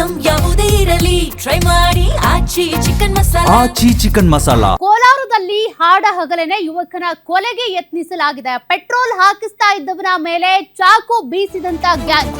Item ಯಾವುದೇ ಇರಲಿ try ಮಾಡಿ ಆಚಿ ಚಿಕನ್ ಮಸಾಲಾ. ಕೋಲಾರದಲ್ಲಿ ಹಾಡ ಹಗಲನೆ ಯುವಕನ ಕೊಲೆಗೆ ಯತ್ನಿಸಲಾಗಿದೆ. ಪೆಟ್ರೋಲ್ ಹಾಕಿಸ್ತಾ ಇದ್ದವನ ಮೇಲೆ ಚಾಕು ಬೀಸಿದಂತ ಗ್ಯಾಂಗ್.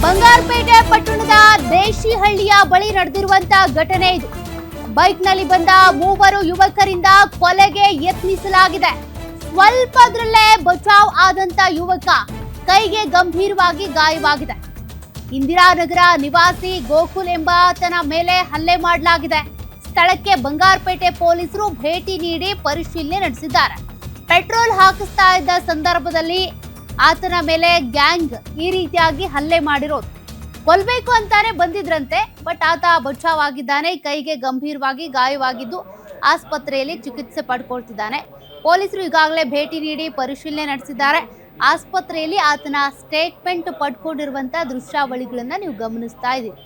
ಬಂಗಾರಪೇಟೆ ಪಟ್ಟಣದ ದೇಶಿಹಳ್ಳಿಯ ಬಳಿ ನಡೆದಿರುವಂತಹ ಘಟನೆ ಇದು. ಬೈಕ್ನಲ್ಲಿ ಬಂದ ಮೂವರು ಯುವಕರಿಂದ ಕೊಲೆಗೆ ಯತ್ನಿಸಲಾಗಿದೆ. ಸ್ವಲ್ಪದ್ರಲ್ಲೇ ಬಚಾವ್ ಆದಂತ ಯುವಕ ಕೈಗೆ ಗಂಭೀರವಾಗಿ ಗಾಯವಾಗಿದೆ. ಇಂದಿರಾನಗರ ನಿವಾಸಿ ಗೋಕುಲ್ ಎಂಬಾತನ ಮೇಲೆ ಹಲ್ಲೆ ಮಾಡಲಾಗಿದೆ. ಸ್ಥಳಕ್ಕೆ ಬಂಗಾರಪೇಟೆ ಪೊಲೀಸರು ಭೇಟಿ ನೀಡಿ ಪರಿಶೀಲನೆ ನಡೆಸಿದ್ದಾರೆ. ಪೆಟ್ರೋಲ್ ಹಾಕಿಸ್ತಾ ಇದ್ದ ಸಂದರ್ಭದಲ್ಲಿ ಆತನ ಮೇಲೆ ಗ್ಯಾಂಗ್ ಈ ರೀತಿಯಾಗಿ ಹಲ್ಲೆ ಮಾಡಿರೋದು. ಕೊಲ್ಬೇಕು ಅಂತಾನೆ ಬಂದಿದ್ರಂತೆ, ಬಟ್ ಆತ ಬಚಾವಾಗಿದ್ದಾನೆ. ಕೈಗೆ ಗಂಭೀರವಾಗಿ ಗಾಯವಾಗಿದ್ದು ಆಸ್ಪತ್ರೆಯಲ್ಲಿ ಚಿಕಿತ್ಸೆ ಪಡ್ಕೊಳ್ತಿದ್ದಾನೆ. ಪೊಲೀಸರು ಈಗಾಗಲೇ ಭೇಟಿ ನೀಡಿ ಪರಿಶೀಲನೆ ನಡೆಸಿದ್ದಾರೆ. ಆಸ್ಪತ್ರೆಯಲ್ಲಿ ಆತನ ಸ್ಟೇಟ್ಮೆಂಟ್ ಪಡ್ಕೊಂಡಿರುವಂತಹ ದೃಶ್ಯಾವಳಿಗಳನ್ನ ನೀವು ಗಮನಿಸ್ತಾ ಇದ್ದೀರಿ.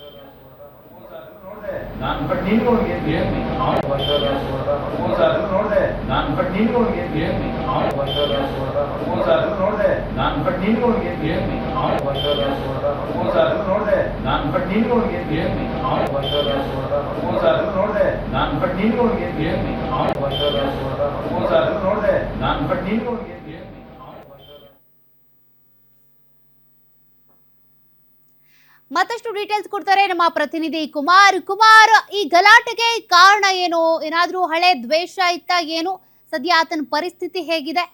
ಮತ್ತಷ್ಟು ಡೀಟೇಲ್ಸ್ ಕೊಡ್ತಾರೆ ನಮ್ಮ ಪ್ರತಿನಿಧಿ ಕುಮಾರ್. ಈ ಗಲಾಟೆಗೆ ಕಾರಣ ಏನು? ಏನಾದ್ರೂ ಹಳೆ ದ್ವೇಷ ಇತ್ತ ಏನು? ಸದ್ಯ ಆತನ ಪರಿಸ್ಥಿತಿ ಹೇಗಿದೆ?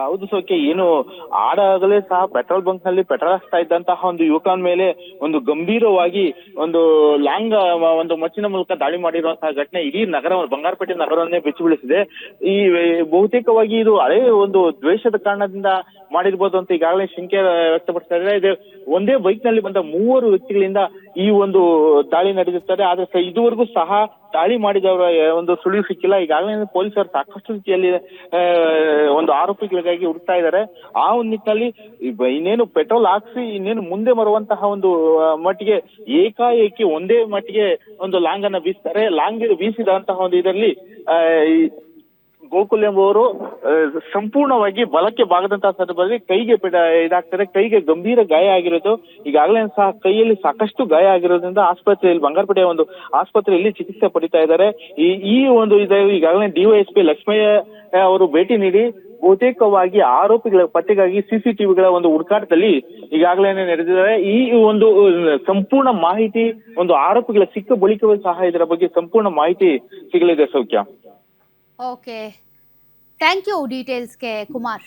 ಹೌದು ಸೌಖ್ಯ, ಏನು ಆಡಾಗಲೇ ಸಹ ಪೆಟ್ರೋಲ್ ಬಂಕ್ ನಲ್ಲಿ ಪೆಟ್ರೋಲ್ ಹಾಕ್ತಾ ಇದ್ದಂತಹ ಒಂದು ಯುವಕನ ಮೇಲೆ ಒಂದು ಗಂಭೀರವಾಗಿ ಒಂದು ಲಾಂಗ್ ಒಂದು ಮಚ್ಚಿನ ಮೂಲಕ ದಾಳಿ ಮಾಡಿರುವಂತಹ ಘಟನೆ ಇಡೀ ನಗರ, ಬಂಗಾರಪೇಟೆ ನಗರವನ್ನೇ ಬೆಚ್ಚಿ ಬೀಳಿಸಿದೆ. ಈ ಬಹುತೇಕವಾಗಿ ಇದು ಹಳೆ ಒಂದು ದ್ವೇಷದ ಕಾರಣದಿಂದ ಮಾಡಿರ್ಬೋದು ಅಂತ ಈಗಾಗಲೇ ಶಂಕೆ ವ್ಯಕ್ತಪಡಿಸ್ತಾ ಇದ್ದಾರೆ. ಇದು ಒಂದೇ ಬೈಕ್ ನಲ್ಲಿ ಬಂದ ಮೂವರು ವ್ಯಕ್ತಿಗಳಿಂದ ಈ ಒಂದು ದಾಳಿ ನಡೆದಿರ್ತಾರೆ. ಆದ್ರೆ ಇದುವರೆಗೂ ಸಹ ದಾಳಿ ಮಾಡಿದವರ ಒಂದು ಸುಳಿವು ಸಿಕ್ಕಿಲ್ಲ. ಈಗಾಗಲೇ ಪೊಲೀಸರು ಸಾಕಷ್ಟು ರೀತಿಯಲ್ಲಿ ಒಂದು ಆರೋಪಿಗಳಿಗಾಗಿ ಹುಡುಕ್ತಾ ಇದ್ದಾರೆ. ಆ ಒಂದು ನಿಟ್ಟಿನಲ್ಲಿ ಇನ್ನೇನು ಪೆಟ್ರೋಲ್ ಹಾಕ್ಸಿ ಇನ್ನೇನು ಮುಂದೆ ಬರುವಂತಹ ಒಂದು ಮಟ್ಟಿಗೆ ಏಕಾಏಕಿ ಒಂದೇ ಮಟ್ಟಿಗೆ ಒಂದು ಲಾಂಗ್ ಅನ್ನ ಬೀಸ್ತಾರೆ. ಲಾಂಗ್ ಬೀಸಿದಂತಹ ಒಂದು ಇದರಲ್ಲಿ ಗೋಕುಲ್ ಎಂಬುವರು ಸಂಪೂರ್ಣವಾಗಿ ಬಲಕ್ಕೆ ಬಾಗದಂತಹ ಸಂದರ್ಭದಲ್ಲಿ ಕೈಗೆ ಇದಾಗ್ತಾರೆ. ಕೈಗೆ ಗಂಭೀರ ಗಾಯ ಆಗಿರೋದು. ಈಗಾಗಲೇ ಸಹ ಕೈಯಲ್ಲಿ ಸಾಕಷ್ಟು ಗಾಯ ಆಗಿರೋದ್ರಿಂದ ಆಸ್ಪತ್ರೆಯಲ್ಲಿ, ಬಂಗಾರಪೇಟೆಯ ಒಂದು ಆಸ್ಪತ್ರೆಯಲ್ಲಿ ಚಿಕಿತ್ಸೆ ಪಡಿತಾ ಇದ್ದಾರೆ. ಈ ಒಂದು ಈಗಾಗಲೇ ಡಿವೈಎಸ್ಪಿ ಲಕ್ಷ್ಮಯ್ಯ ಅವರು ಭೇಟಿ ನೀಡಿ ಬಹುತೇಕವಾಗಿ ಆರೋಪಿಗಳ ಪತ್ತೆಗಾಗಿ ಸಿಸಿಟಿವಿಗಳ ಒಂದು ಹುಡುಕಾಟದಲ್ಲಿ ಈಗಾಗಲೇ ನಡೆದಿದ್ದಾರೆ. ಈ ಒಂದು ಸಂಪೂರ್ಣ ಮಾಹಿತಿ ಒಂದು ಆರೋಪಿಗಳ ಸಿಕ್ಕ ಬಳಿಕವೂ ಸಹ ಇದರ ಬಗ್ಗೆ ಸಂಪೂರ್ಣ ಮಾಹಿತಿ ಸಿಗಲಿದೆ ಸೌಖ್ಯ. ಓಕೆ, ಥ್ಯಾಂಕ್ ಯು ಡೀಟೇಲ್ಸ್ಗೆ ಕುಮಾರ್.